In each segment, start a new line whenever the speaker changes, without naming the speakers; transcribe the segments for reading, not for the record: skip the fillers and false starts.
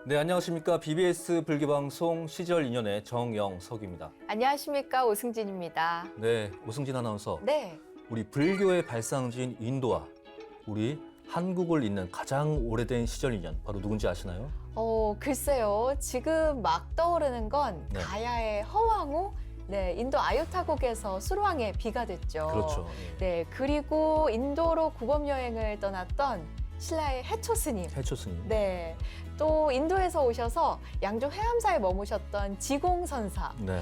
네, 안녕하십니까. BBS 불교방송 시절 인연의 정영석입니다.
안녕하십니까. 오승진입니다.
네, 오승진 아나운서.
네.
우리 불교의 발상지인 인도와 우리 한국을 잇는 가장 오래된 시절 인연, 바로 누군지 아시나요?
글쎄요. 지금 막 떠오르는 건
네.
가야의 허왕우, 네, 인도 아유타국에서 수로왕의 비가 됐죠.
그렇죠.
네, 그리고 인도로 구법 여행을 떠났던 신라의 해초 스님.
해초 스님.
네. 또 인도에서 오셔서 양조 해암사에 머무셨던 지공선사.
네,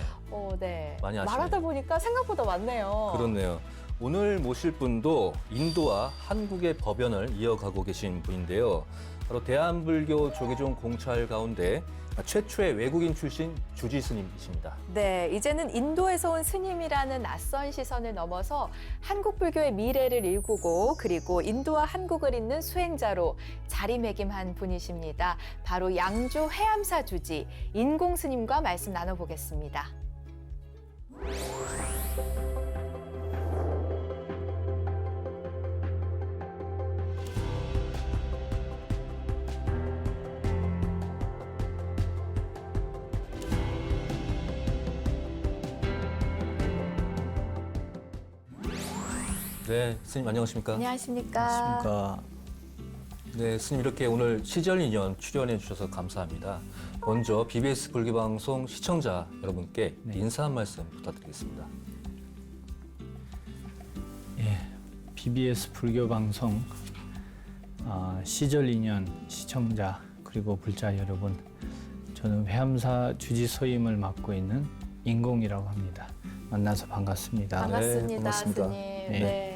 네.
많이 아시네요.
말하다 보니까 생각보다 많네요.
그렇네요. 오늘 모실 분도 인도와 한국의 법연을 이어가고 계신 분인데요. 바로 대한불교 조계종 공찰 가운데 최초의 외국인 출신 주지 스님이십니다.
네, 이제는 인도에서 온 스님이라는 낯선 시선을 넘어서 한국 불교의 미래를 일구고 그리고 인도와 한국을 잇는 수행자로 자리매김한 분이십니다. 바로 양조 해암사 주지 인공 스님과 말씀 나눠보겠습니다.
네, 스님 안녕하십니까?
안녕하십니까?
안녕하십니까.
네, 스님 이렇게 오늘 시절 인연 출연해 주셔서 감사합니다. 먼저 BBS 불교방송 시청자 여러분께 인사 한 말씀 부탁드리겠습니다.
예, BBS 불교방송 시절 인연 시청자 그리고 불자 여러분, 저는 회암사 주지 소임을 맡고 있는 인공이라고 합니다. 만나서 반갑습니다.
반갑습니다,
반갑습니다.
스님.
네.
네.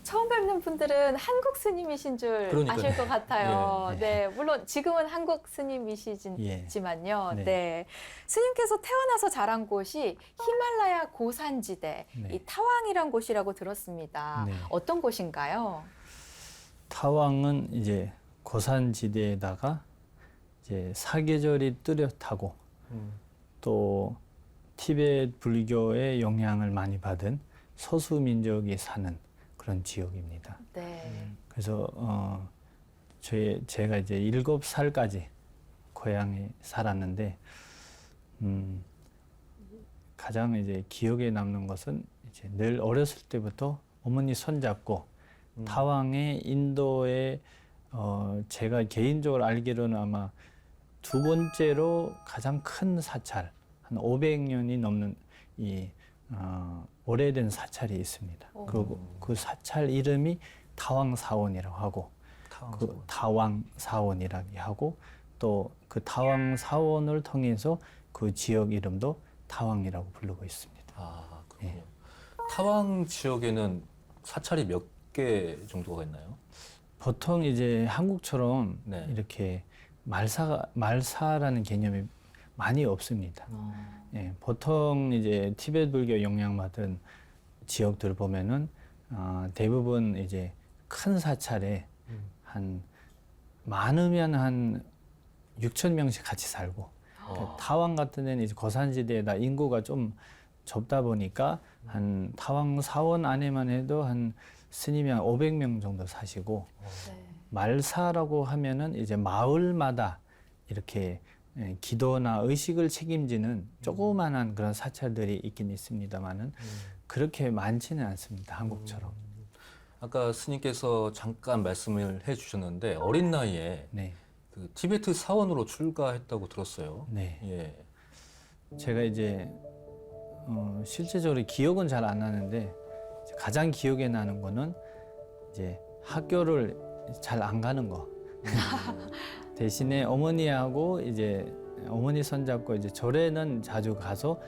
처음 뵙는 분들은 한국 스님이신 줄
그러니까요.
아실 것 같아요.
예,
네, 물론 지금은 한국 스님이시지만요.
네.
네. 스님께서 태어나서 자란 곳이 히말라야 고산지대,
네.
이 타왕이란 곳이라고 들었습니다.
네.
어떤 곳인가요?
타왕은 이제 고산지대에다가 이제 사계절이 뚜렷하고 또 티베트 불교의 영향을 많이 받은 소수 민족이 사는 그런 지역입니다.
네.
그래서 제가 이제 7살까지 고향에 살았는데 가장 이제 기억에 남는 것은 이제 늘 어렸을 때부터 어머니 손잡고 타왕의 인도의 제가 개인적으로 알기로는 아마 두 번째로 가장 큰 사찰, 한 500년이 넘는 이 오래된 사찰이 있습니다. 그리고 그 사찰 이름이 타왕사원이라고 하고, 그 타왕사원이라고 하고, 또 그 타왕사원을 통해서 그 지역 이름도 타왕이라고 부르고 있습니다.
아, 그렇군요. 타왕 지역에는 사찰이 몇 개 정도가 있나요?
보통 이제 한국처럼
네.
이렇게 말사라는 개념이 많이 없습니다. 예, 보통 이제 티베트 불교 영향받은 지역들 보면은 대부분 이제 큰 사찰에 한 많으면 한 6천 명씩 같이 살고 그러니까 타왕 같은 데는 이제 고산지대에다 인구가 좀 좁다 보니까 한 타왕 사원 안에만 해도 한 스님이 한 500명 정도 사시고
네.
말사라고 하면은 이제 마을마다 이렇게 기도나 의식을 책임지는 조그만한 그런 사찰들이 있긴 있습니다만은 그렇게 많지는 않습니다. 한국처럼.
아까 스님께서 잠깐 말씀을 해주셨는데 어린 나이에
네.
그 티베트 사원으로 출가했다고 들었어요.
네.
예.
제가 이제 실제적으로 기억은 잘 안 나는데 가장 기억에 나는 거는 이제 학교를 잘 안 가는 거. 대신에 어머니하고 이제 어머니 손잡고 이제 절에는 자주 가서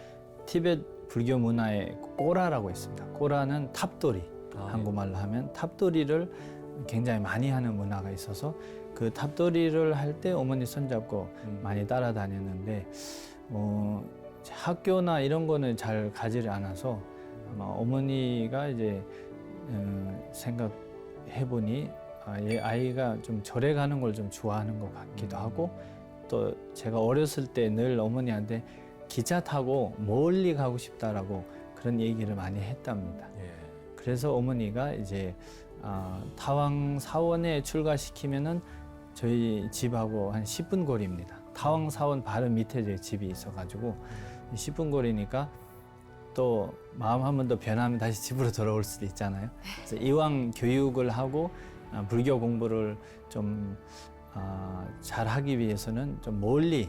티베트 불교 문화에 꼬라라고 있습니다. 꼬라는 탑돌이, 한국말로 하면 탑돌이를 굉장히 많이 하는 문화가 있어서 그 탑돌이를 할 때 어머니 손잡고 많이 따라다녔는데 학교나 이런 거는 잘 가지를 않아서 아마 어머니가 이제 생각해보니 아이가 좀 절에 가는 걸 좀 좋아하는 것 같기도 하고 또 제가 어렸을 때 늘 어머니한테 기차 타고 멀리 가고 싶다라고 그런 얘기를 많이 했답니다.
예.
그래서 어머니가 이제 타왕 사원에 출가시키면은 저희 집하고 한 10분 거리입니다. 타왕 사원 바로 밑에 제 집이 있어가지고 10분 거리니까 또 마음 한 번 더 변하면 다시 집으로 돌아올 수도 있잖아요. 그래서 이왕 교육을 하고 불교 공부를 좀 잘하기 위해서는 좀 멀리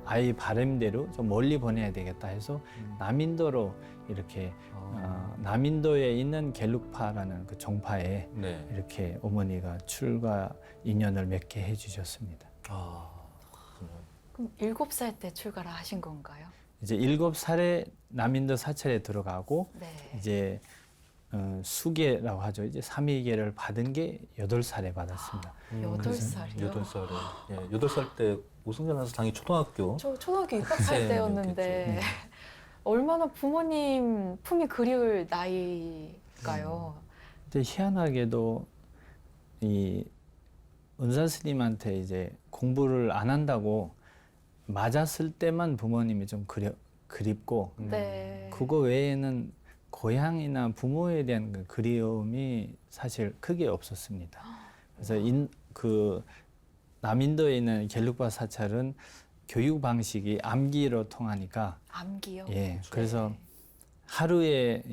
아이 바람대로 좀 멀리 보내야 되겠다 해서 남인도로 이렇게 남인도에 있는 겔룩파라는 그 종파에
네.
이렇게 어머니가 출가 인연을 맺게 해주셨습니다.
그럼 7살 때 출가를 하신 건가요?
이제 7살에 남인도 사찰에 들어가고
네.
이제 수계라고 하죠. 이제 삼위계를 받은 게 8살에 받았습니다.
8살이요?
8살에. 예, 8살 때 오승재 아나운서 당연히 초등학교.
저 초등학교 입학할
학생이었겠죠.
때였는데
네.
얼마나 부모님 품이 그리울 나이일까요?
근데 희한하게도 이 은사 스님한테 이제 공부를 안 한다고 맞았을 때만 부모님이 좀 그립고
네.
그거 외에는 고향이나 부모에 대한 그 그리움이 사실 크게 없었습니다. 그래서 그 남인도에 있는 겔룩파 사찰은 교육 방식이 암기로 통하니까
암기요?
예, 그래서 하루에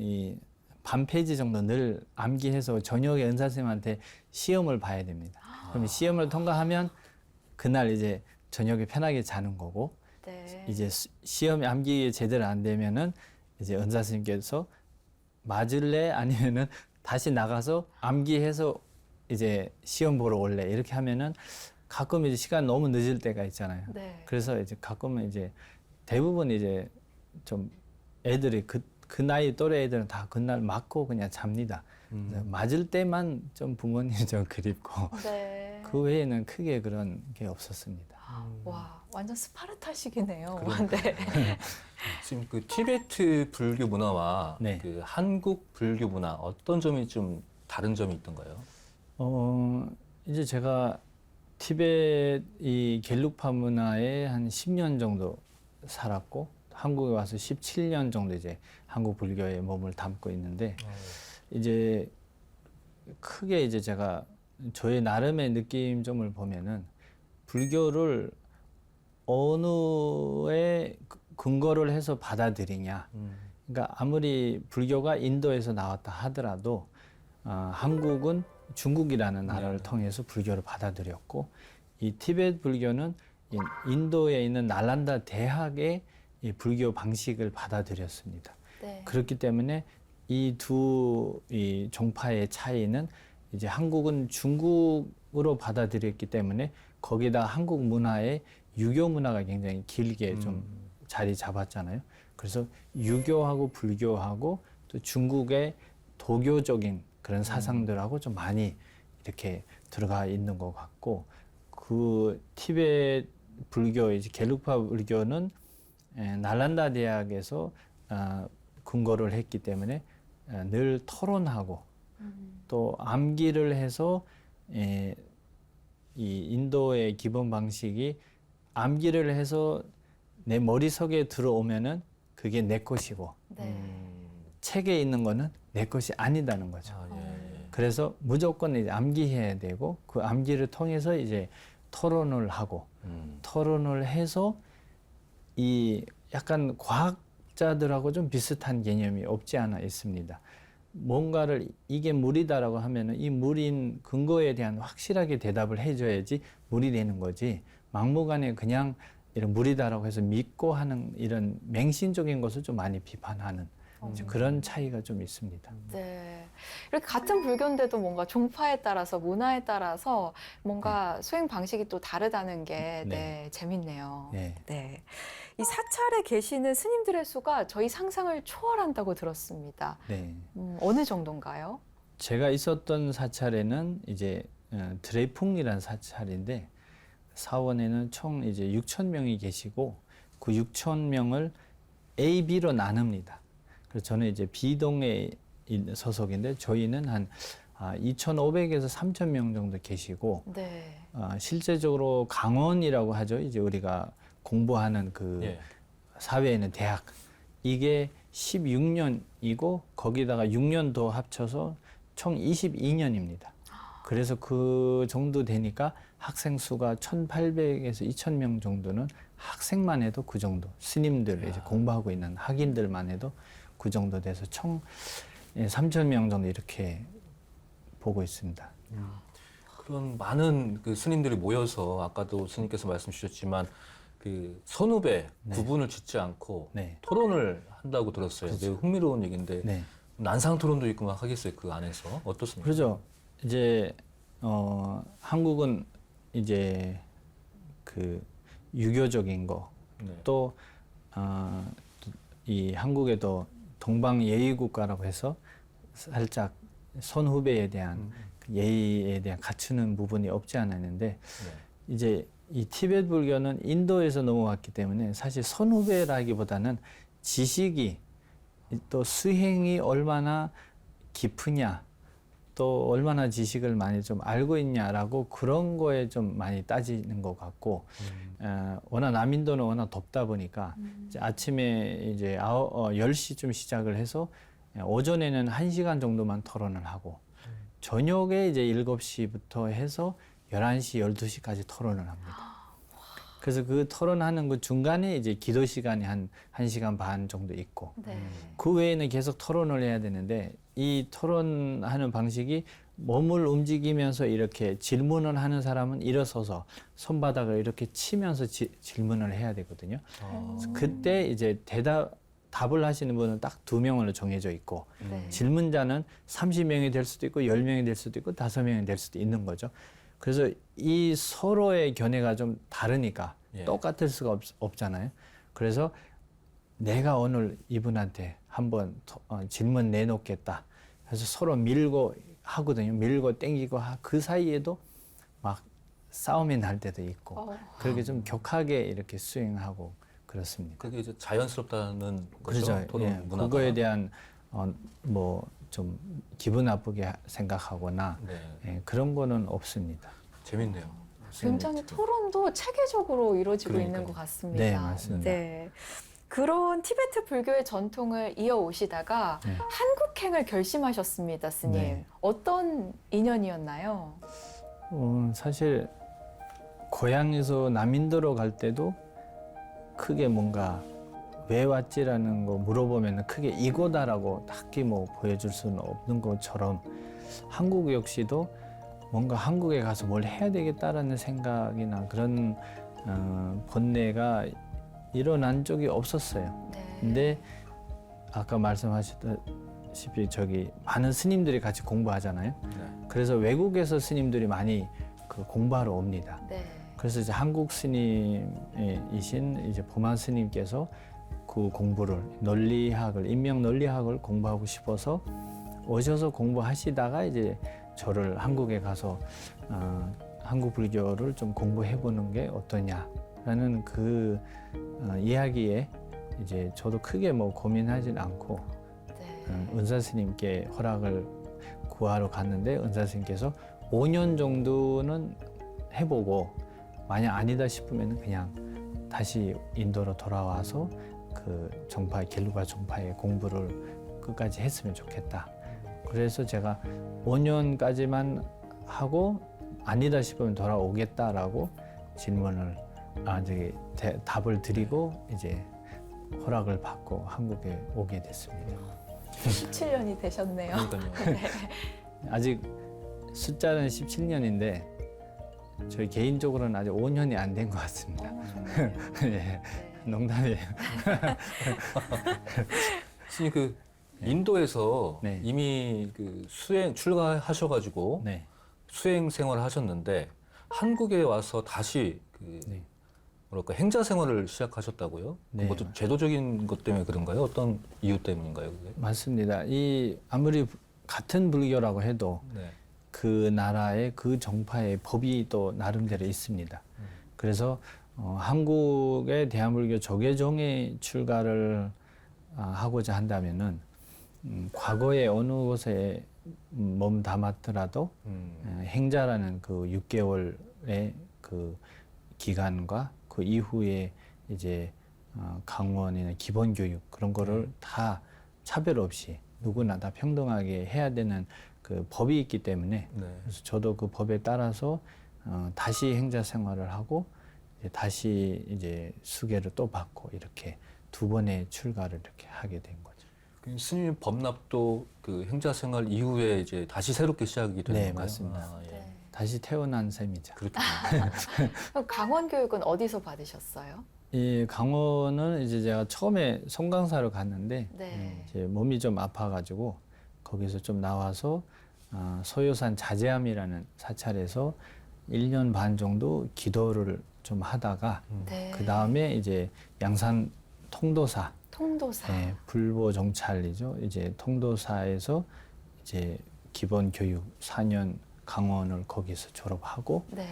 반 페이지 정도 늘 암기해서 저녁에 은사 선생님한테 시험을 봐야 됩니다. 그럼 시험을 통과하면 그날 이제 저녁에 편하게 자는 거고
네.
이제 시험이 암기 제대로 안 되면은 이제 은사 선생님께서 맞을래 아니면은 다시 나가서 암기해서 이제 시험 보러 올래 이렇게 하면은 가끔 이제 시간 너무 늦을 때가 있잖아요.
네.
그래서 이제 가끔은 이제 대부분 이제 좀 애들이 그 나이 또래 애들은 다 그날 맞고 그냥 잡니다. 그래서 맞을 때만 좀 부모님이 좀 그립고
네.
그 외에는 크게 그런 게 없었습니다.
와, 완전 스파르타식이네요.
그러니까요.
네.
지금 그 티베트 불교 문화와
네.
그 한국 불교 문화 어떤 점이 좀 다른 점이 있던가요?
이제 제가 티베트 이 겔룩파 문화에 한 10년 정도 살았고 한국에 와서 17년 정도 이제 한국 불교에 몸을 담고 있는데 이제 크게 이제 제가 저의 나름의 느낌점을 보면은 불교를 어느에 근거를 해서 받아들이냐. 그러니까 아무리 불교가 인도에서 나왔다 하더라도 한국은 중국이라는 나라를 통해서 불교를 받아들였고 이 티베트 불교는 인도에 있는 날란다 대학의 이 불교 방식을 받아들였습니다.
네.
그렇기 때문에 이 두 이 종파의 차이는 이제 한국은 중국으로 받아들였기 때문에 거기다 한국 문화의 유교 문화가 굉장히 길게 좀 자리 잡았잖아요. 그래서 유교하고 불교하고 또 중국의 도교적인 그런 사상들하고 좀 많이 이렇게 들어가 있는 것 같고 그 티베트 불교 이제 겔룩파 불교는 날란다 대학에서 근거를 했기 때문에 늘 토론하고 또 암기를 해서 이 인도의 기본 방식이 암기를 해서 내 머릿속에 들어오면은 그게 내 것이고
네.
책에 있는 거는 내 것이 아니다는 거죠. 그래서 무조건 이제 암기해야 되고 그 암기를 통해서 이제 토론을 하고 토론을 해서 이 약간 과학자들하고 좀 비슷한 개념이 없지 않아 있습니다. 뭔가를 이게 물이다라고 하면은 이 물인 근거에 대한 확실하게 대답을 해줘야지 물이 되는 거지 막무가내 그냥 이런 물이다라고 해서 믿고 하는 이런 맹신적인 것을 좀 많이 비판하는 이제 그런 차이가 좀 있습니다.
네. 이렇게 같은 불교인데도 뭔가 종파에 따라서 문화에 따라서 뭔가 수행 방식이 또 다르다는 게 네, 재밌네요.
네.
네. 이 사찰에 계시는 스님들의 수가 저희 상상을 초월한다고 들었습니다.
네.
어느 정도인가요?
제가 있었던 사찰에는 이제 드레이풍이라는 사찰인데 사원에는 총 이제 6,000명이 계시고 그 6,000명을 A, B로 나눕니다. 그래서 저는 이제 B동에 있는 소속인데 저희는 한 2,500에서 3,000명 정도 계시고
네.
실제적으로 강원이라고 하죠. 이제 우리가 공부하는 그 사회에 있는 대학 이게 16년이고 거기다가 6년 더 합쳐서 총 22년입니다. 그래서 그 정도 되니까 학생 수가 1,800에서 2,000명 정도는 학생만 해도 그 정도, 스님들 이제 공부하고 있는 학인들만 해도 그 정도 돼서 총 3,000명 정도 이렇게 보고 있습니다.
그런 많은 그 스님들이 모여서 아까도 스님께서 말씀 주셨지만 그 선후배
네.
구분을 짓지 않고
네.
토론을 한다고 들었어요.
그렇죠.
매우 흥미로운 얘기인데
네.
난상 토론도 있고 막 하겠어요. 그 안에서 어떻습니까?
그렇죠. 이제 한국은 이제 그 유교적인 거
네.
또 이 한국에도 동방 예의 국가라고 해서 살짝 선후배에 대한 그 예의에 대한 갖추는 부분이 없지 않아 있는데
네.
이제 이 티베트 불교는 인도에서 넘어왔기 때문에 사실 선후배라기보다는 지식이 또 수행이 얼마나 깊으냐 또 얼마나 지식을 많이 좀 알고 있냐라고 그런 거에 좀 많이 따지는 것 같고 워낙 남인도는 워낙 덥다 보니까 이제 아침에 이제 10시쯤 시작을 해서 오전에는 1시간 정도만 토론을 하고 저녁에 이제 7시부터 해서 11시, 12시까지 토론을 합니다. 그래서 그 토론하는 그 중간에 이제 기도 시간이 한 1시간 반 정도 있고
네.
그 외에는 계속 토론을 해야 되는데 이 토론하는 방식이 몸을 움직이면서 이렇게 질문을 하는 사람은 일어서서 손바닥을 이렇게 치면서 질문을 해야 되거든요. 그래서 그때 이제 답을 하시는 분은 딱 2명으로 정해져 있고
네.
질문자는 30명이 될 수도 있고 10명이 될 수도 있고 5명이 될 수도 있는 거죠. 그래서 이 서로의 견해가 좀 다르니까
예.
똑같을 수가 없잖아요. 그래서 내가 오늘 이분한테 한번 질문 내놓겠다. 그래서 서로 밀고 하거든요. 밀고 땡기고 그 사이에도 막 싸움이 날 때도 있고 그렇게 좀 격하게 이렇게 수행하고 그렇습니다.
그게 이제 자연스럽다는 거죠.
그렇죠.
토론
예,
문화가.
그거에 대한 뭐 좀 기분 나쁘게 생각하거나
네.
예, 그런 거는 없습니다.
재밌네요.
굉장히 토론도 체계적으로 이루어지고 있는
그러니까요.
것 같습니다.
네, 맞습니다.
네. 그런 티베트 불교의 전통을 이어오시다가
네.
한국행을 결심하셨습니다, 스님.
네.
어떤 인연이었나요?
사실 고향에서 남인도로 갈 때도 크게 뭔가 왜 왔지라는 거 물어보면 크게 이거다라고 딱히 뭐 보여줄 수는 없는 것처럼 한국 역시도 뭔가 한국에 가서 뭘 해야 되겠다라는 생각이나 그런 번뇌가 일어난 적이 없었어요.
네.
근데 아까 말씀하셨다시피 많은 스님들이 같이 공부하잖아요.
네.
그래서 외국에서 스님들이 많이 그 공부하러 옵니다.
네.
그래서 이제 한국 스님이신 이제 보만 스님께서 그 공부를 인명 논리학을 공부하고 싶어서 오셔서 공부하시다가 이제 저를 한국에 가서 한국 불교를 좀 공부해보는 게 어떠냐라는 그 이야기에 이제 저도 크게 뭐 고민하진 않고
네.
은사 스님께 허락을 구하러 갔는데 은사 스님께서 5년 정도는 해보고 만약 아니다 싶으면 그냥 다시 인도로 돌아와서 그 겔루바 종파의 공부를 끝까지 했으면 좋겠다. 그래서 제가 5년까지만 하고 아니다 싶으면 돌아오겠다라고 답을 드리고 이제 허락을 받고 한국에 오게 됐습니다.
17년이 되셨네요.
그러니까요.
아직 숫자는 17년인데 저희 개인적으로는 아직 5년이 안 된 것 같습니다.
정말요?
예, 농담이에요.
스님 그 인도에서
네.
이미 그 출가하셔가지고
네.
수행 생활을 하셨는데 한국에 와서 다시 그
네.
뭐랄까 행자 생활을 시작하셨다고요?
네.
그것도 제도적인 것 때문에 그런가요? 어떤 이유 때문인가요? 그게?
맞습니다. 아무리 같은 불교라고 해도
네.
그 나라의 그 정파의 법이 또 나름대로 있습니다. 그래서 한국의 대한불교 조계종에 출가를 하고자 한다면은 과거에 어느 곳에 몸 담았더라도 행자라는 그 6개월의 그 기간과 그 이후에 이제 강원이나 기본교육 그런 거를 다 차별 없이 누구나 다 평등하게 해야 되는 그 법이 있기 때문에
네.
그래서 저도 그 법에 따라서 다시 행자 생활을 하고 이제 다시 이제 수계를 또 받고 이렇게 두 번의 출가를 이렇게 하게 된 거죠.
그 스님 법납도 그 행자 생활 이후에 이제 다시 새롭게 시작이 되는
네,
건가요?
맞습니다.
아, 예.
네.
다시 태어난 셈이죠.
그렇군요.
그럼 강원 교육은 어디서 받으셨어요?
이 강원은 이제 제가 처음에 송강사로 갔는데
네.
이제 몸이 좀 아파가지고 거기서 좀 나와서 소요산 자제암이라는 사찰에서 1년 반 정도 기도를 좀 하다가
네.
그 다음에 이제 양산 통도사,
통도사.
네, 불보 정찰이죠. 이제 통도사에서 이제 기본 교육 4년 강원을 거기서 졸업하고
네.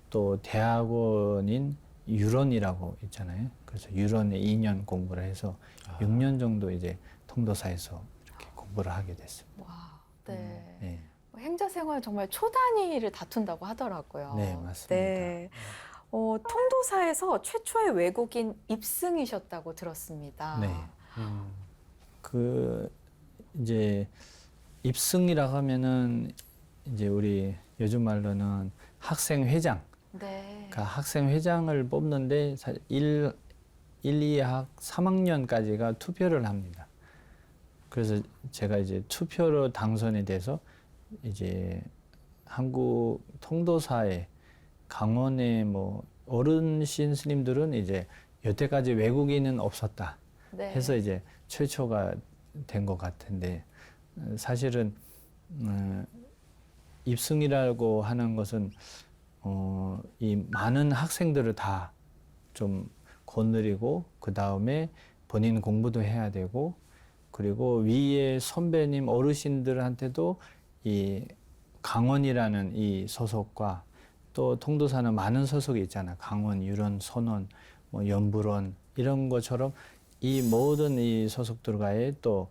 또 대학원인 유런이라고 있잖아요. 그래서 유런에 2년 공부를 해서 6년 정도 이제 통도사에서 이렇게 공부를 하게 됐습니다.
와. 네.
네.
행자 생활 정말 초단위를 다툰다고 하더라고요.
네, 맞습니다.
네. 통도사에서 최초의 외국인 입승이셨다고 들었습니다.
네. 그 이제 입승이라고 하면은 이제 우리 요즘 말로는 학생 회장,
네.
그러니까 학생 회장을 뽑는데 1, 2학 3학년까지가 투표를 합니다. 그래서 제가 이제 투표로 당선이 돼서 이제 한국 통도사에 강원에 뭐 어르신 스님들은 이제 여태까지 외국인은 없었다
네.
해서 이제 최초가 된 것 같은데 사실은 입승이라고 하는 것은 이 많은 학생들을 다 좀 거느리고 그 다음에 본인 공부도 해야 되고 그리고 위에 선배님 어르신들한테도 이 강원이라는 이 소속과 또 통도사는 많은 소속이 있잖아. 강원, 유런, 선원, 뭐 연불원 이런 것처럼 이 모든 이 소속들과의 또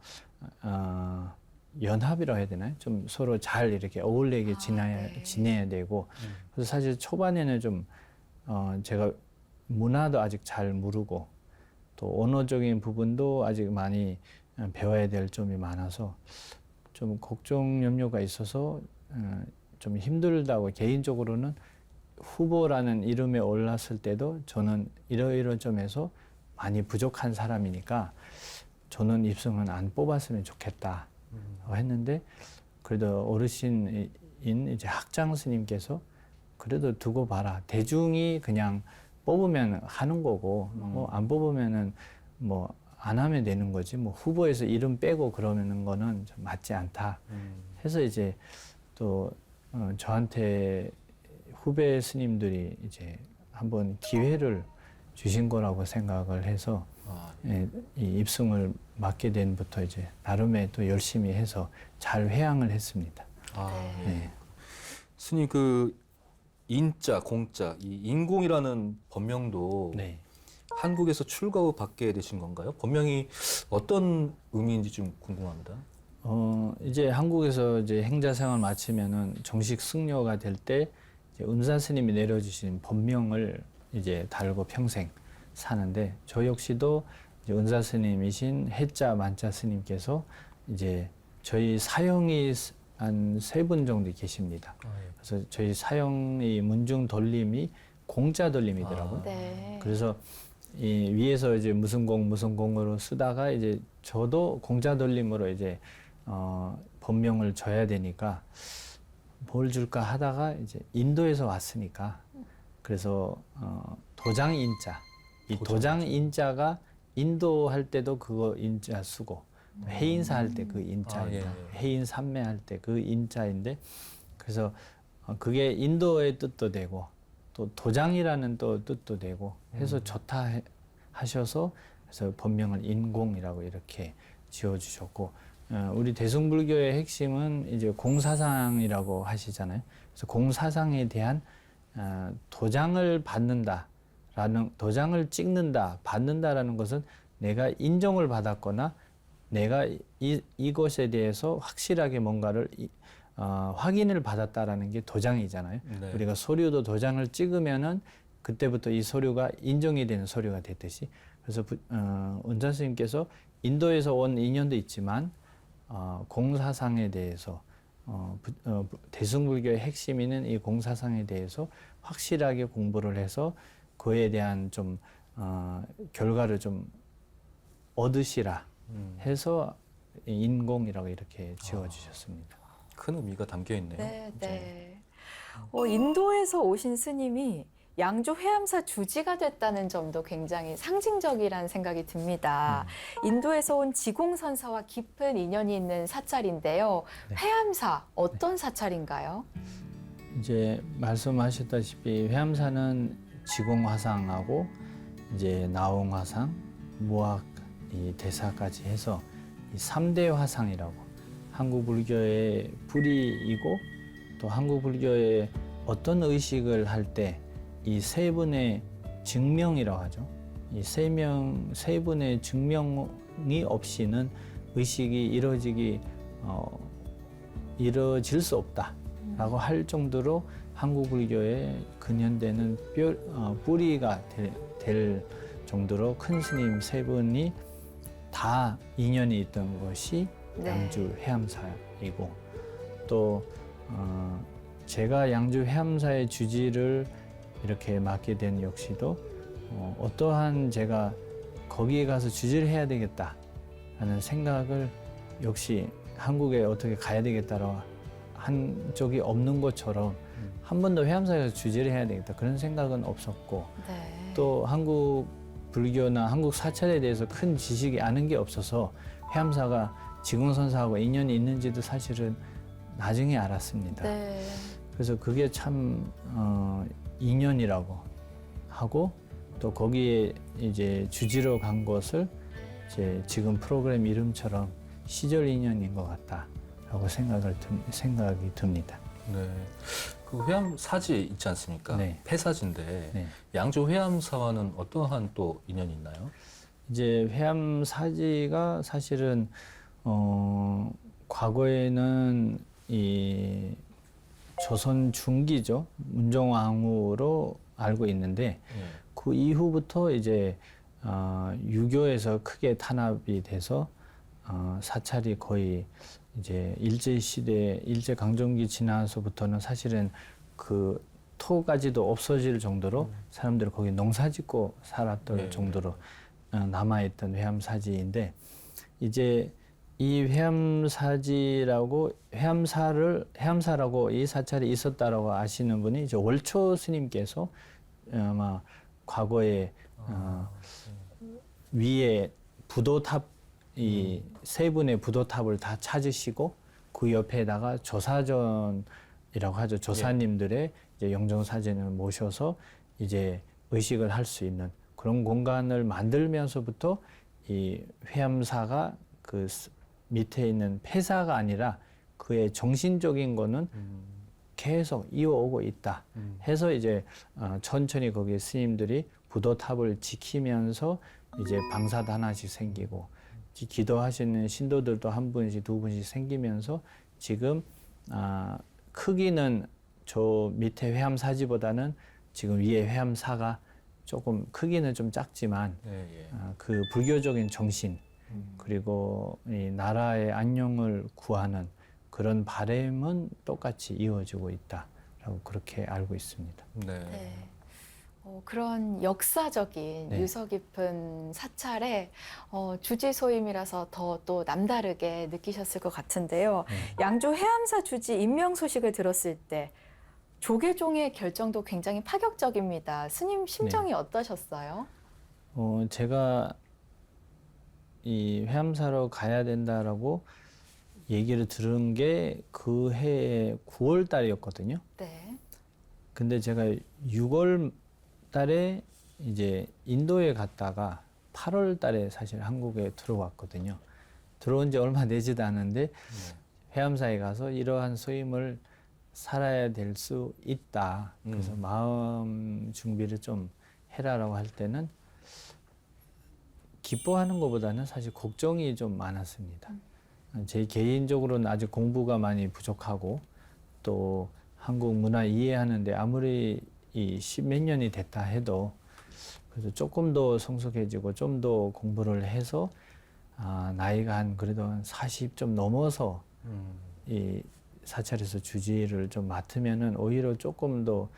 연합이라고 해야 되나요? 좀 서로 잘 이렇게 어울리게
네.
지내야 되고 그래서 사실 초반에는 좀 제가 문화도 아직 잘 모르고 또 언어적인 부분도 아직 많이 배워야 될 점이 많아서 좀 걱정 염려가 있어서 좀 힘들다고 개인적으로는 후보라는 이름에 올랐을 때도 저는 이러이러한 점에서 많이 부족한 사람이니까 저는 입승은 안 뽑았으면 좋겠다 했는데 그래도 어르신인 이제 학장 스님께서 그래도 두고 봐라. 대중이 그냥 뽑으면 하는 거고 안 뽑으면은 뭐 안 하면 되는 거지 뭐 후보에서 이름 빼고 그러는 거는 좀 맞지 않다 해서 이제 또 저한테 후배 스님들이 이제 한번 기회를 주신 거라고 생각을 해서 예, 이 입승을 맡게 된부터 이제 나름의 또 열심히 해서 잘 회양을 했습니다.
네.
예.
스님 그 인자, 공자, 이 인공이라는 법명도
네.
한국에서 출가 후 받게 되신 건가요? 법명이 어떤 의미인지 좀 궁금합니다.
이제 한국에서 이제 행자 생활 마치면은 정식 승려가 될 때 은사 스님이 내려주신 법명을 이제 달고 평생 사는데 저 역시도 이제 은사 스님이신 해자 만자 스님께서 이제 저희 사형이 한 3분 정도 계십니다. 그래서 저희 사형의 문중 돌림이 공자 돌림이더라고요.
네.
그래서 이 위에서 이제 무슨 공으로 쓰다가 이제 저도 공자 돌림으로 이제 법명을 줘야 되니까 뭘 줄까 하다가 이제 인도에서 왔으니까 그래서 도장 인자 이 도장 인자가 인도 할 때도 그거 인자 쓰고 해인사 할 때 그 인자입니다. 해인 삼매 할 때 그 인자인데 그래서 그게 인도의 뜻도 되고 또 도장이라는 또 뜻도 되고 해서 좋다 하셔서 그래서 법명을 인공이라고 이렇게 지어주셨고 우리 대승불교의 핵심은 이제 공사상이라고 하시잖아요. 그래서 공사상에 대한 도장을 받는다라는 도장을 찍는다, 받는다라는 것은 내가 인정을 받았거나 내가 이것에 대해서 확실하게 뭔가를 확인을 받았다라는 게 도장이잖아요.
네.
우리가 서류도 도장을 찍으면은 그때부터 이 서류가 인정이 되는 서류가 됐듯이 그래서 은사 스님께서 인도에서 온 인연도 있지만 공사상에 대해서 대승불교의 핵심이는 이 공사상에 대해서 확실하게 공부를 해서 그에 대한 좀 결과를 좀 얻으시라 해서 인공이라고 이렇게 지어주셨습니다.
큰 의미가 담겨 있네요.
네, 네. 인도에서 오신 스님이 양조 회암사 주지가 됐다는 점도 굉장히 상징적이라는 생각이 듭니다. 인도에서 온 지공선사와 깊은 인연이 있는 사찰인데요.
네.
회암사 어떤 사찰인가요?
이제 말씀하셨다시피 회암사는 지공화상하고 이제 나홍화상, 무학, 이 대사까지 해서 이 3대 화상이라고 한국 불교의 뿌리이고 또 한국 불교의 어떤 의식을 할 때 이 세 분의 증명이라고 하죠. 이 세 분의 증명이 없이는 의식이 이루어질 수 없다라고 할 정도로 한국 불교의 근현대는 뿌리가 될 정도로 큰 스님 세 분이 다 인연이 있던 것이
네.
양주 회암사이고 또 제가 양주 회암사의 주지를 이렇게 맡게 된 역시도 어떠한 제가 거기에 가서 주지를 해야 되겠다 하는 생각을 역시 한국에 어떻게 가야 되겠다라고 한 적이 없는 것처럼 한 번도 회암사에서 주지를 해야 되겠다 그런 생각은 없었고
네.
또 한국 불교나 한국 사찰에 대해서 큰 지식이 아는 게 없어서 회암사가 지공선사하고 인연이 있는지도 사실은 나중에 알았습니다.
네.
그래서 그게 참 인연이라고 하고 또 거기에 이제 주지로 간 것을 이제 지금 프로그램 이름처럼 시절 인연인 것 같다라고 생각이 듭니다.
네. 그 회암사지 있지 않습니까?
네.
폐사지인데
네.
양조 회암사와는 어떠한 또 인연이 있나요?
이제 회암사지가 사실은 과거에는 이 조선 중기죠. 문정왕후로 알고 있는데 그 이후부터 이제 유교에서 크게 탄압이 돼서 사찰이 거의 이제 일제강점기 지나서부터는 사실은 그 토까지도 없어질 정도로 사람들이 거기 농사짓고 살았던
네.
정도로 남아있던 회암사지인데 이제 이 회암사라고 이 사찰이 있었다라고 아시는 분이 이제 월초 스님께서 아마 과거에 위에 부도탑 이 세 분의 부도탑을 다 찾으시고 그 옆에다가 조사전이라고 하죠. 조사님들의 이제 영정사진을 모셔서 이제 의식을 할 수 있는 그런 공간을 만들면서부터 이 회암사가 그 밑에 있는 폐사가 아니라 그의 정신적인 거는 계속 이어오고 있다 해서 이제 천천히 거기에 스님들이 부도탑을 지키면서 이제 방사도 하나씩 생기고 기도하시는 신도들도 한 분씩 두 분씩 생기면서 지금 크기는 저 밑에 회암사지보다는 지금 위에 회암사가 조금 크기는 좀 작지만 그 불교적인 정신 그리고 이 나라의 안녕을 구하는 그런 바람은 똑같이 이어지고 있다라고 그렇게 알고 있습니다.
네.
네. 그런 역사적인
네.
유서 깊은 사찰에 주지 소임이라서 더 또 남다르게 느끼셨을 것 같은데요. 양조 회암사 주지 임명 소식을 들었을 때 조계종의 결정도 굉장히 파격적입니다. 스님 심정이 어떠셨어요?
제가 이 회암사로 가야 된다라고 얘기를 들은 게 그 해의 9월 달이었거든요.
네.
근데 제가 6월 달에 이제 인도에 갔다가 8월 달에 사실 한국에 들어왔거든요. 들어온 지 얼마 되지도 않은데 회암사에 가서 이러한 소임을 살아야 될 수 있다. 그래서 마음 준비를 좀 해라라고 할 때는 기뻐하는 것보다는 사실 걱정이 좀 많았습니다. 제 개인적으로는 아직 공부가 많이 부족하고 또 한국 문화 이해하는데 아무리 이 10몇 년이 됐다 해도 그래서 조금 더 성숙해지고 좀 더 공부를 해서 나이가 그래도 한 40 좀 넘어서 이 사찰에서 주지를 좀 맡으면은 오히려 조금 더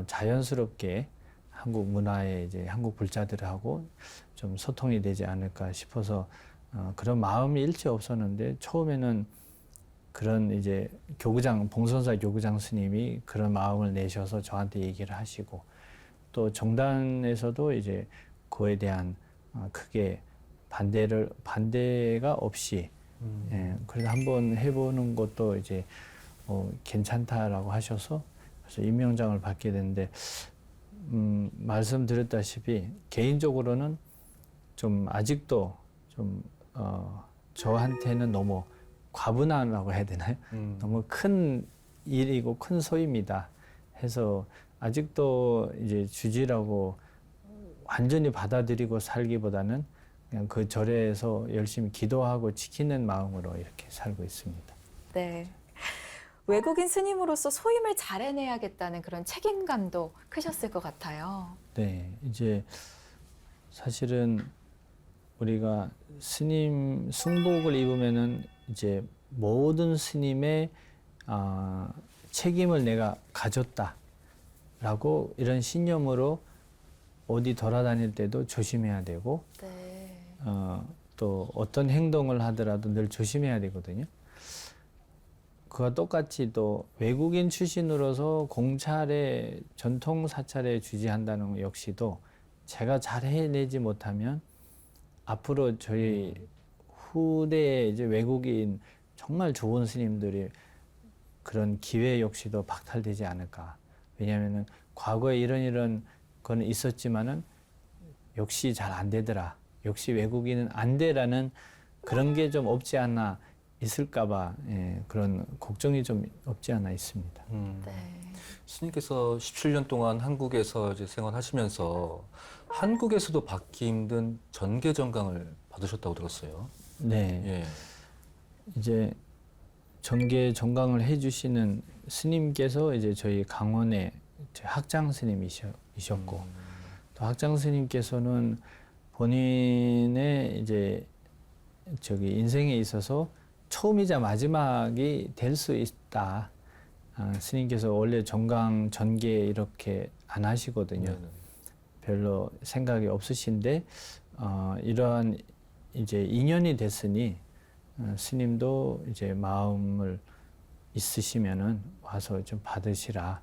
자연스럽게 한국 문화에 이제 한국 불자들하고 좀 소통이 되지 않을까 싶어서 그런 마음이 일체 없었는데 처음에는 그런 이제 교구장 봉선사 교구장 스님이 그런 마음을 내셔서 저한테 얘기를 하시고 또 정단에서도 이제 그에 대한 크게 반대가 없이 예, 그래서 한번 해보는 것도 이제 괜찮다라고 하셔서 그래서 임명장을 받게 됐는데 말씀드렸다시피 개인적으로는 좀 아직도 좀 저한테는 너무 과분하다고 해야 되나요? 너무 큰 일이고 큰 소입니다. 해서 아직도 이제 주지라고 완전히 받아들이고 살기보다는 그냥 그 절에서 열심히 기도하고 지키는 마음으로 이렇게 살고 있습니다.
네. 외국인 스님으로서 소임을 잘 해내야겠다는 그런 책임감도 크셨을 것 같아요.
네, 이제 사실은 우리가 스님 승복을 입으면은 이제 모든 스님의 책임을 내가 가졌다라고 이런 신념으로 어디 돌아다닐 때도 조심해야 되고
네.
또 어떤 행동을 하더라도 늘 조심해야 되거든요. 그와 똑같이 또 외국인 출신으로서 공찰의 전통 사찰에 주지한다는 것 역시도 제가 잘 해내지 못하면 앞으로 저희 후대에 이제 외국인 정말 좋은 스님들이 그런 기회 역시도 박탈되지 않을까. 왜냐하면은 과거에 이런 거는 있었지만은 역시 잘 안 되더라. 역시 외국인은 안 돼라는 그런 게 좀 없지 않나 있을까봐 예, 그런 걱정이 좀 없지 않아 있습니다.
네.
스님께서 17년 동안 한국에서 이제 생활하시면서 한국에서도 받기 힘든 전계정강을 받으셨다고 들었어요.
네,
예.
이제 정계 정강을 해주시는 스님께서 이제 저희 강원의 학장 스님이셨고 또 학장 스님께서는 본인의 이제 저기 인생에 있어서 처음이자 마지막이 될 수 있다. 스님께서 원래 정강 전계 이렇게 안 하시거든요.
네네.
별로 생각이 없으신데 이러한 이제 인연이 됐으니 스님도 이제 마음을 있으시면은 와서 좀 받으시라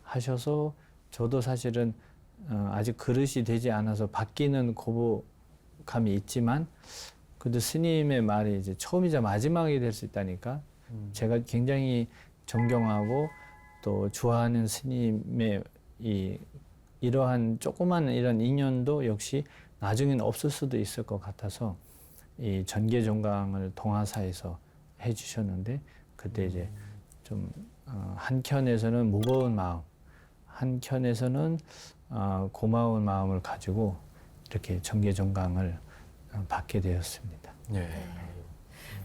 하셔서 저도 사실은 아직 그릇이 되지 않아서 받기는 거부감이 있지만 그래도 스님의 말이 이제 처음이자 마지막이 될 수 있다니까 제가 굉장히 존경하고 또 좋아하는 스님의 이러한 조그만 이런 인연도 역시 나중에는 없을 수도 있을 것 같아서 이 전계종강을 동화사에서 해주셨는데 그때 이제 좀 한켠에서는 무거운 마음, 한켠에서는 고마운 마음을 가지고 이렇게 전계종강을 받게 되었습니다.
네.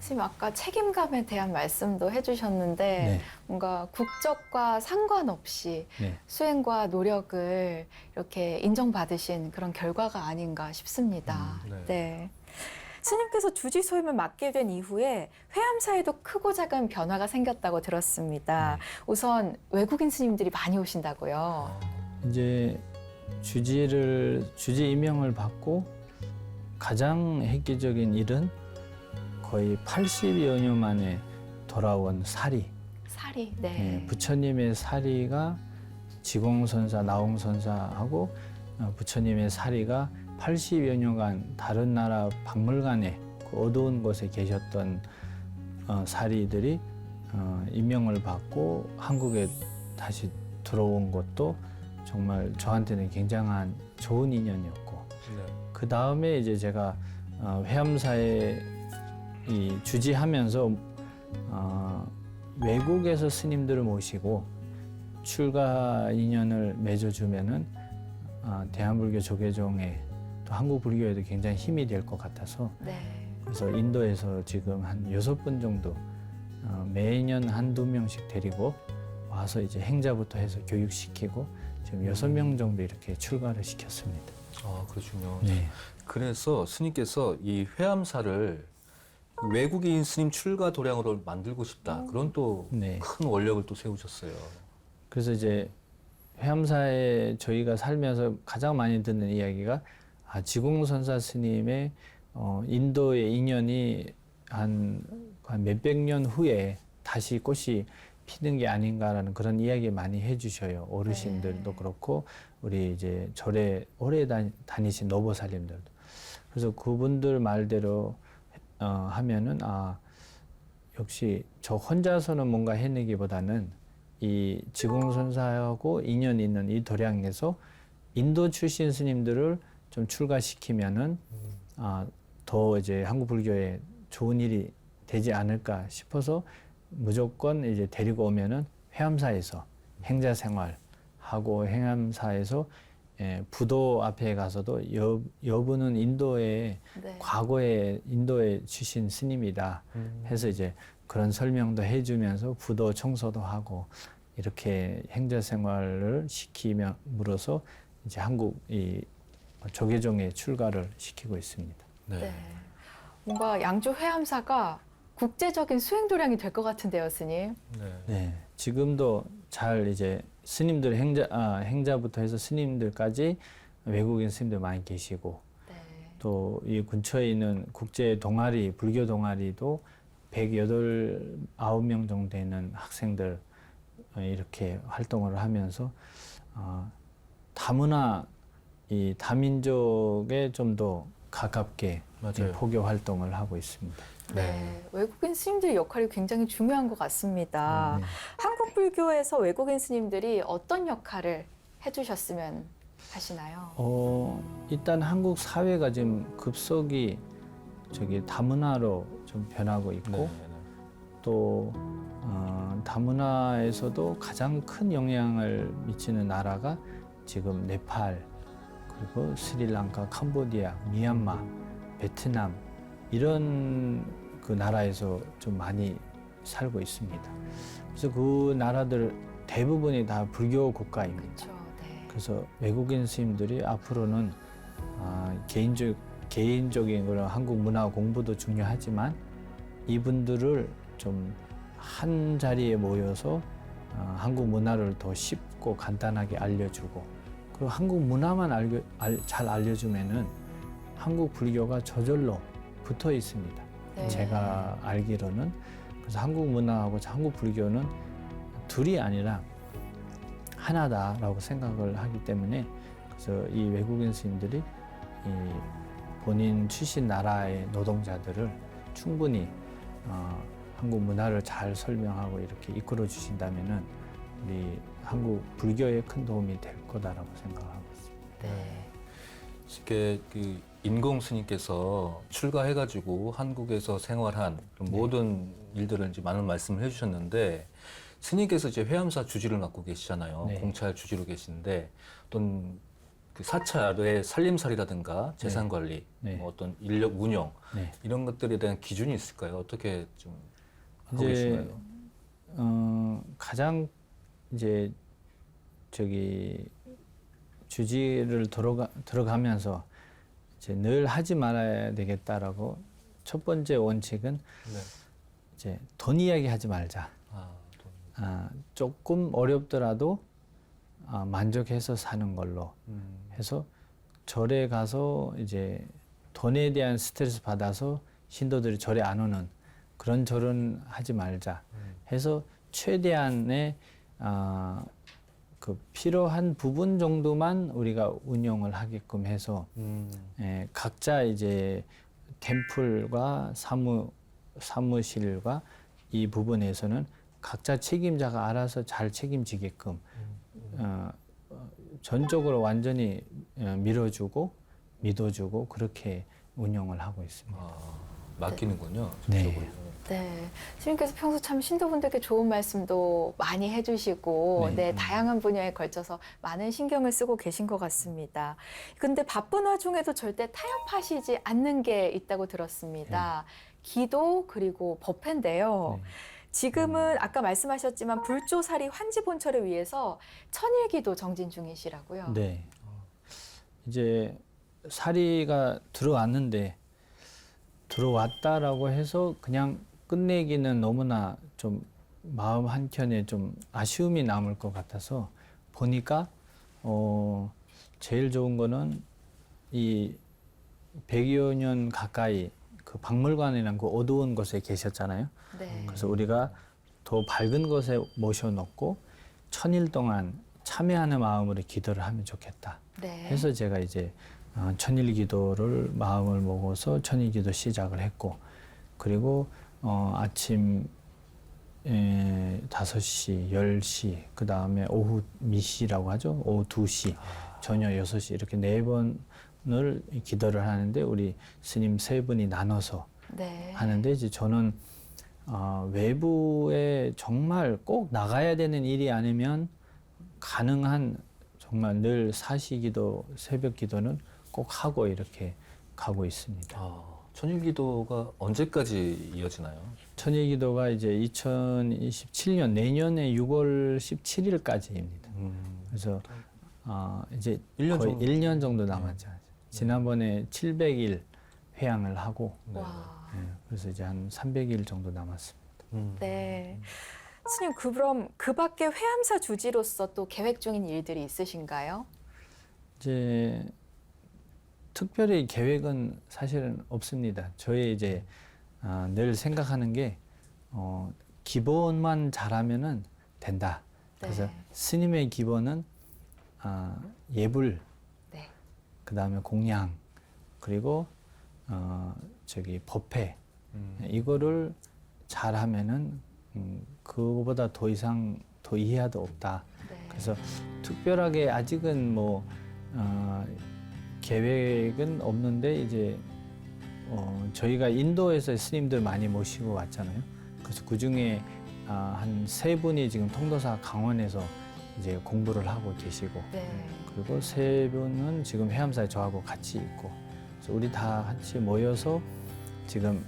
스님 아까 책임감에 대한 말씀도 해주셨는데
네.
뭔가 국적과 상관없이
네.
수행과 노력을 이렇게 인정받으신 그런 결과가 아닌가 싶습니다.
네.
네. 스님께서 주지 소임을 맡게 된 이후에 회암사에도 크고 작은 변화가 생겼다고 들었습니다.
네.
우선 외국인 스님들이 많이 오신다고요.
이제 주지 임명을 받고 가장 획기적인 일은 거의 80여 년 만에 돌아온 사리.
살이. 네.
네, 부처님의 사리가 지공선사, 나홍선사하고 부처님의 사리가 80여 년간 다른 나라 박물관에 그 어두운 곳에 계셨던 사리들이 임명을 받고 한국에 다시 들어온 것도 정말 저한테는 굉장한 좋은 인연이었고
네.
그 다음에 이제 제가 회암사에 주지하면서 외국에서 스님들을 모시고 출가 인연을 맺어주면은 대한불교 조계종에 또 한국 불교에도 굉장히 힘이 될 것 같아서
네.
그래서 인도에서 지금 한 6분 정도 매년 한두 명씩 데리고 와서 이제 행자부터 해서 교육시키고 지금 6명 정도 이렇게 출가를 시켰습니다.
아, 그러시군요.
네.
그래서 스님께서 이 회암사를 외국인 스님 출가 도량으로 만들고 싶다. 그런 또 큰
네.
원력을 또 세우셨어요.
그래서 이제 회암사에 저희가 살면서 가장 많이 듣는 이야기가 지공선사 스님의 인도의 인연이 한 몇백 년 후에 다시 꽃이 피는 게 아닌가라는 그런 이야기 많이 해주셔요. 어르신들도
네.
그렇고 우리 이제 절에 오래 다니신 노보살님들도. 그래서 그분들 말대로 하면은 역시 저 혼자서는 뭔가 해내기보다는 이 지공선사하고 인연 있는 이 도량에서 인도 출신 스님들을 좀 출가시키면은 더 이제 한국 불교에 좋은 일이 되지 않을까 싶어서 무조건 이제 데리고 오면은 회암사에서 행자 생활하고 회암사에서 부도 앞에 가서도 여부는 인도에
네.
과거에 인도에 주신 스님이다 해서 이제 그런 설명도 해주면서 부도 청소도 하고 이렇게 행자 생활을 시키면으로써 이제 한국 이 조계종에 출가를 시키고 있습니다.
네.
네. 뭔가 양주 회암사가 국제적인 수행도량이 될 것 같은데요, 스님.
네.
네, 지금도 잘 이제 스님들 행자부터 해서 스님들까지 외국인 스님들 많이 계시고
네.
또 이 근처에 있는 국제 동아리 불교 동아리도 189명 정도 되는 학생들 이렇게 활동을 하면서 다문화 이 다민족에 좀 더 가깝게
맞아요.
포교 활동을 하고 있습니다.
네. 외국인 스님들의 역할이 굉장히 중요한 것 같습니다. 한국 불교에서 외국인 스님들이 어떤 역할을 해주셨으면 하시나요?
일단 한국 사회가 지금 급속히 다문화로 좀 변하고 있고
네.
또 다문화에서도 가장 큰 영향을 미치는 나라가 지금 네팔 그리고 스리랑카, 캄보디아, 미얀마, 베트남 이런 그 나라에서 좀 많이 살고 있습니다. 그래서 그 나라들 대부분이 다 불교 국가입니다.
그렇죠. 네.
그래서 외국인 스님들이 앞으로는 개인적인 그런 한국 문화 공부도 중요하지만 이분들을 좀 한 자리에 모여서 한국 문화를 더 쉽고 간단하게 알려주고 그리고 한국 문화만 잘 알려주면은 한국 불교가 저절로 붙어 있습니다.
네.
제가 알기로는 그래서 한국 문화하고 한국 불교는 둘이 아니라 하나다라고 생각을 하기 때문에 그래서 이 외국인 스님들이 이 본인 출신 나라의 노동자들을 충분히 한국 문화를 잘 설명하고 이렇게 이끌어 주신다면은 우리 한국 불교에 큰 도움이 될 거다라고 생각하고 있습니다.
네.
이렇게 그 인공 스님께서 출가해가지고 한국에서 생활한 그런 모든 일들을 이제 많은 말씀을 해주셨는데 스님께서 이제 회암사 주지를 맡고 계시잖아요.
네.
공찰 주지로 계신데 어떤 그 사찰의 살림살이라든가 재산 관리,
네.
뭐 어떤 인력 운영
네.
이런 것들에 대한 기준이 있을까요? 어떻게 좀 하고
이제
계신가요?
가장 이제 주지를 들어가면서 이제 늘 하지 말아야 되겠다라고 첫 번째 원칙은
네.
이제 돈 이야기 하지 말자. 조금 어렵더라도 만족해서 사는 걸로 해서 절에 가서 이제 돈에 대한 스트레스 받아서 신도들이 절에 안 오는 그런 절은 하지 말자 해서 최대한의 그 필요한 부분 정도만 우리가 운영을 하게끔 해서 각자 이제 템플과 사무실과 이 부분에서는 각자 책임자가 알아서 잘 책임지게끔 전적으로 완전히 밀어주고 믿어주고 그렇게 운영을 하고 있습니다.
맡기는군요.
네.
전적으로.
네. 스님께서 평소 참 신도분들께 좋은 말씀도 많이 해주시고,
네.
다양한 분야에 걸쳐서 많은 신경을 쓰고 계신 것 같습니다. 근데 바쁜 와중에도 절대 타협하시지 않는 게 있다고 들었습니다. 기도 그리고 법회인데요.
네.
지금은 아까 말씀하셨지만 불조사리 환지본처를 위해서 천일기도 정진 중이시라고요.
네. 이제 사리가 들어왔는데 들어왔다라고 해서 그냥 끝내기는 너무나 좀 마음 한켠에 좀 아쉬움이 남을 것 같아서 보니까 제일 좋은 거는 이 100여 년 가까이 그 박물관이라는 그 어두운 곳에 계셨잖아요.
네.
그래서 우리가 더 밝은 곳에 모셔놓고 1000일 동안 참여하는 마음으로 기도를 하면 좋겠다.
네.
해서 제가 이제 1000일 기도를 마음을 먹어서 1000일 기도 시작을 했고, 그리고 아침 5시, 10시, 그 다음에 오후 미시라고 하죠. 오후 2시, 저녁 6시 이렇게 4번을 기도를 하는데 우리 스님 3분이 나눠서
네.
하는데 이제 저는 외부에 정말 꼭 나가야 되는 일이 아니면 가능한 정말 늘 사시기도, 새벽 기도는 꼭 하고 이렇게 가고 있습니다.
천일기도가 언제까지 이어지나요?
천일기도가 이제 2027년 내년에 6월 17일까지입니다. 그래서 이제
1년
거의
정도.
1년 정도 남았죠. 지난번에 700일 회양을 하고
와.
그래서 이제 한 300일 정도 남았습니다.
네. 스님, 그럼 그 밖에 회암사 주지로서 또 계획 중인 일들이 있으신가요?
이제 특별히 계획은 사실은 없습니다. 저희 이제 늘 생각하는 게 기본만 잘하면은 된다. 그래서
네.
스님의 기본은 예불,
네.
그 다음에 공양, 그리고 법회 이거를 잘하면은 그거보다 더 이상 더 이해도 없다.
네.
그래서 특별하게 아직은 뭐 계획은 없는데 이제 저희가 인도에서 스님들 많이 모시고 왔잖아요. 그래서 그 중에 한 3분이 지금 통도사 강원에서 이제 공부를 하고 계시고,
네.
그리고 3분은 지금 회암사에 저하고 같이 있고, 그래서 우리 다 같이 모여서 지금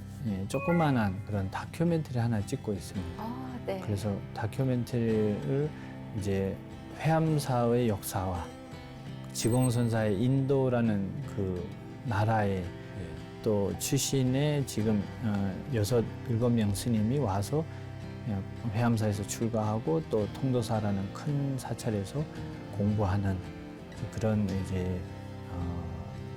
조그만한 그런 다큐멘터리 하나 찍고 있습니다.
네.
그래서 다큐멘터리를 이제 회암사의 역사와 지공선사의 인도라는 그 나라의 또 출신의 지금 6, 7명 스님이 와서 회암사에서 출가하고 또 통도사라는 큰 사찰에서 공부하는 그런 이제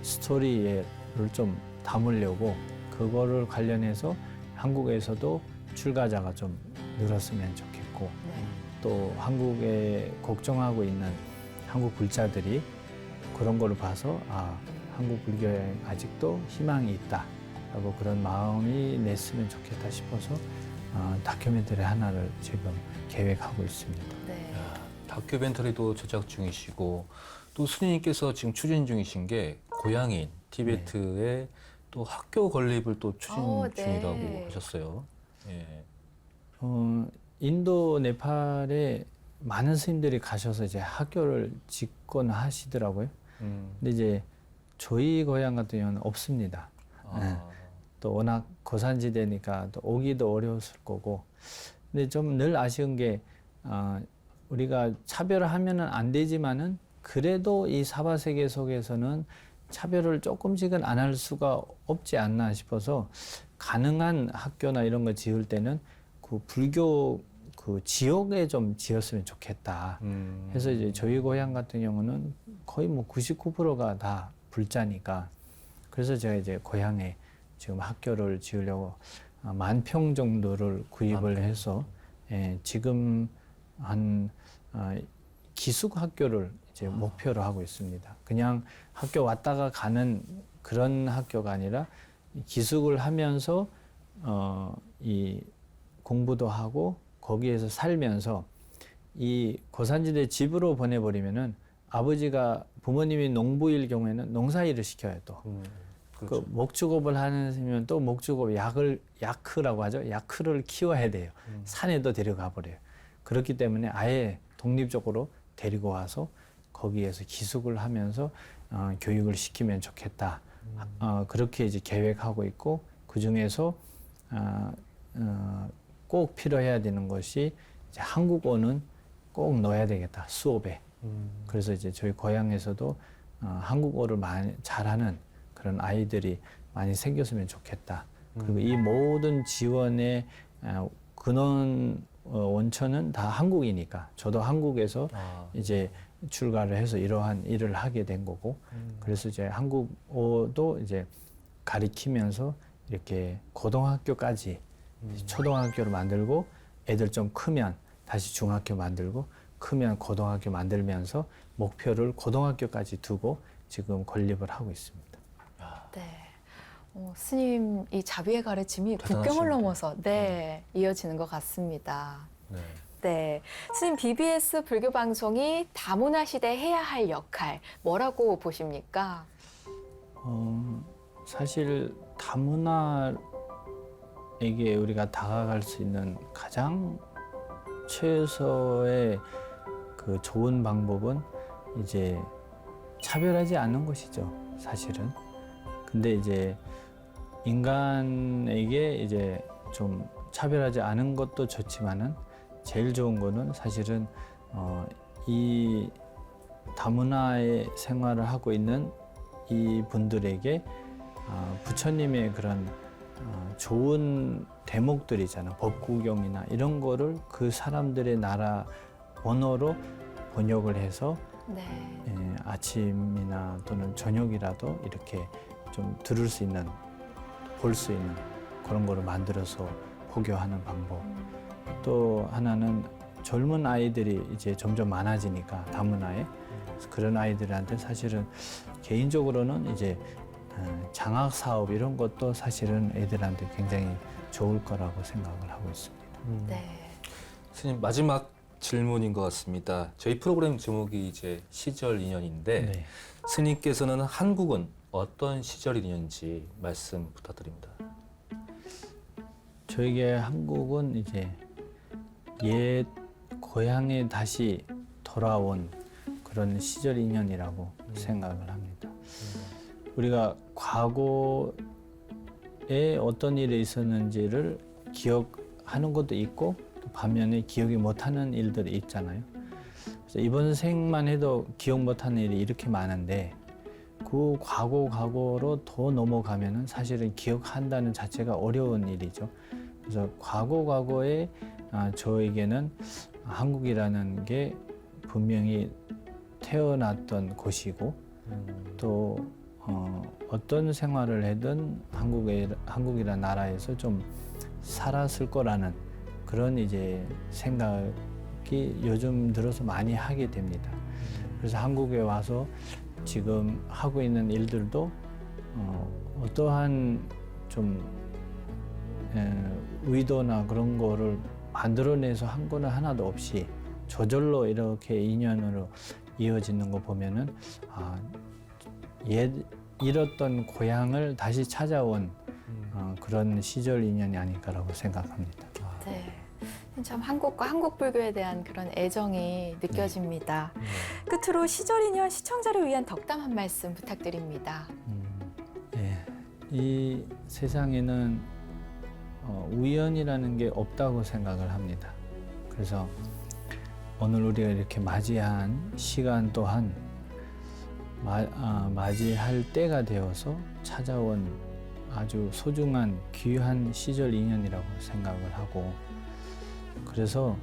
스토리를 좀 담으려고 그거를 관련해서 한국에서도 출가자가 좀 늘었으면 좋겠고,
네.
또 한국에 걱정하고 있는 한국 불자들이 그런 거를 봐서 한국 불교에 아직도 희망이 있다라고 그런 마음이 냈으면 좋겠다 싶어서 다큐멘터리 하나를 지금 계획하고 있습니다.
네.
다큐멘터리도 제작 중이시고 또 스님께서 지금 추진 중이신 게 고향인 티베트의 또 학교 건립을 또 추진
네.
중이라고 하셨어요. 예.
인도, 네팔에 많은 스님들이 가셔서 이제 학교를 짓곤 하시더라고요. 근데 이제 저희 고향 같은 경우는 없습니다. 또 워낙 고산지대니까 또 오기도 어려웠을 거고. 근데 좀 늘 아쉬운 게 우리가 차별을 하면은 안 되지만은 그래도 이 사바세계 속에서는 차별을 조금씩은 안 할 수가 없지 않나 싶어서 가능한 학교나 이런 거 지을 때는 그 불교 그 지역에 좀 지었으면 좋겠다. 해서 이제 저희 고향 같은 경우는 거의 뭐 99%가 다 불자니까, 그래서 제가 이제 고향에 지금 학교를 지으려고 10,000평 정도를 구입을 해서 지금 한 기숙 학교를 이제 목표로 하고 있습니다. 그냥 학교 왔다가 가는 그런 학교가 아니라 기숙을 하면서 이 공부도 하고 거기에서 살면서 이 고산지대 집으로 보내버리면은 아버지가 부모님이 농부일 경우에는 농사일을 시켜요 또.
그렇죠.
그 목축업을 하는 스님은 또 목축업 야크라고 하죠. 야크를 키워야 돼요. 산에도 데려가 버려요. 그렇기 때문에 아예 독립적으로 데리고 와서 거기에서 기숙을 하면서 교육을 시키면 좋겠다. 그렇게 이제 계획하고 있고, 그 중에서 꼭 필요해야 되는 것이 이제 한국어는 꼭 넣어야 되겠다, 수업에. 그래서 이제 저희 고향에서도 한국어를 많이 잘하는 그런 아이들이 많이 생겼으면 좋겠다. 그리고 이 모든 지원의 근원 원천은 다 한국이니까 저도 한국에서 이제 출가를 해서 이러한 일을 하게 된 거고 그래서 이제 한국어도 이제 가리키면서 이렇게 고등학교까지 초등학교를 만들고 애들 좀 크면 다시 중학교 만들고 크면 고등학교 만들면서 목표를 고등학교까지 두고 지금 건립을 하고 있습니다.
네. 스님 이 자비의 가르침이 국경을
대단하십니다.
넘어서 이어지는 것 같습니다.
네.
네, 스님 BBS 불교 방송이 다문화 시대에 해야 할 역할 뭐라고 보십니까?
사실 다문화에게 우리가 다가갈 수 있는 가장 최소의 그 좋은 방법은 이제 차별하지 않는 것이죠, 사실은. 근데 이제 인간에게 이제 좀 차별하지 않은 것도 좋지만은 제일 좋은 거는 사실은 이 다문화의 생활을 하고 있는 이 분들에게 부처님의 그런 좋은 대목들이잖아. 법구경이나 이런 거를 그 사람들의 나라 언어로 번역을 해서
네.
아침이나 또는 저녁이라도 이렇게 좀 들을 수 있는, 볼 수 있는 그런 거를 만들어서 포교하는 방법. 또 하나는 젊은 아이들이 이제 점점 많아지니까 다문화에 그런 아이들한테 사실은 개인적으로는 이제 장학 사업 이런 것도 사실은 애들한테 굉장히 좋을 거라고 생각을 하고 있습니다.
네.
스님 마지막 질문인 것 같습니다. 저희 프로그램 제목이 이제 시절 인연인데
네.
스님께서는 한국은 어떤 시절 인연인지 말씀 부탁드립니다.
저에게 한국은 이제 옛 고향에 다시 돌아온 그런 시절 인연이라고 생각을 합니다. 우리가 과거에 어떤 일이 있었는지를 기억하는 것도 있고 또 반면에 기억이 못하는 일들이 있잖아요. 그래서 이번 생만 해도 기억 못하는 일이 이렇게 많은데 그 과거로 더 넘어가면은 사실은 기억한다는 자체가 어려운 일이죠. 그래서 과거에 저에게는 한국이라는 게 분명히 태어났던 곳이고 또 어떤 생활을 하든 한국이라는 나라에서 좀 살았을 거라는 그런 이제 생각이 요즘 들어서 많이 하게 됩니다. 그래서 한국에 와서 지금 하고 있는 일들도 어떠한 좀 의도나 그런 거를 만들어내서 한 거는 하나도 없이 저절로 이렇게 인연으로 이어지는 거 보면은 잃었던 고향을 다시 찾아온 그런 시절 인연이 아닐까라고 생각합니다.
네. 참 한국과 한국 불교에 대한 그런 애정이 느껴집니다. 끝으로 시절 인연 시청자를 위한 덕담 한 말씀 부탁드립니다.
네. 이 세상에는 우연이라는 게 없다고 생각을 합니다. 그래서 오늘 우리가 이렇게 맞이한 시간 또한 맞이할 때가 되어서 찾아온 아주 소중한 귀한 시절 인연이라고 생각을 하고 그래서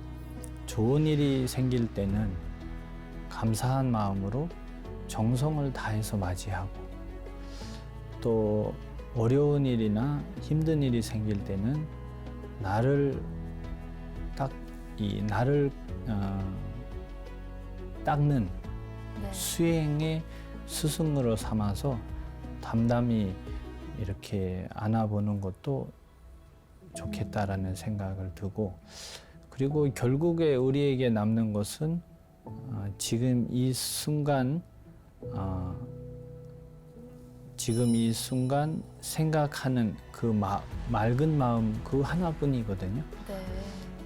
좋은 일이 생길 때는 감사한 마음으로 정성을 다해서 맞이하고 또 어려운 일이나 힘든 일이 생길 때는 나를 닦는
네.
수행의 스승으로 삼아서 담담히 이렇게 안아보는 것도 좋겠다라는 생각을 두고 그리고 결국에 우리에게 남는 것은 지금 이 순간 생각하는 그 맑은 마음 그 하나뿐이거든요.
네.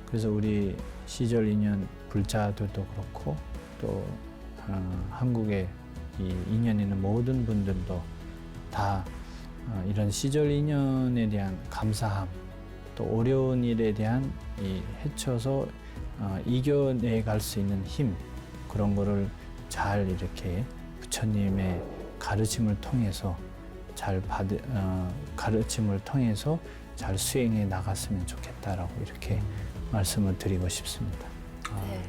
그래서 우리 시절 인연 불자들도 그렇고 또 한국에 이 인연 있는 모든 분들도 다 이런 시절 인연에 대한 감사함 또 어려운 일에 대한 이 헤쳐서 이겨내 갈 수 있는 힘 그런 거를 잘 이렇게 부처님의 가르침을 통해서 잘 가르침을 통해서 잘 수행해 나갔으면 좋겠다라고 이렇게 말씀을 드리고 싶습니다.
네.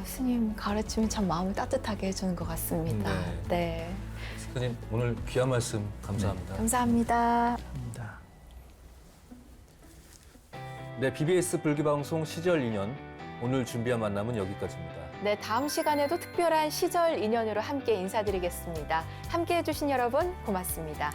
스님 가르침이 참 마음을 따뜻하게 해주는 것 같습니다. 네.
스님 오늘 귀한 말씀 감사합니다.
감사합니다.
감사합니다.
네, BBS 불교방송 시절 인연 오늘 준비한 만남은 여기까지입니다.
네, 다음 시간에도 특별한 시절 인연으로 함께 인사드리겠습니다. 함께 해주신 여러분 고맙습니다.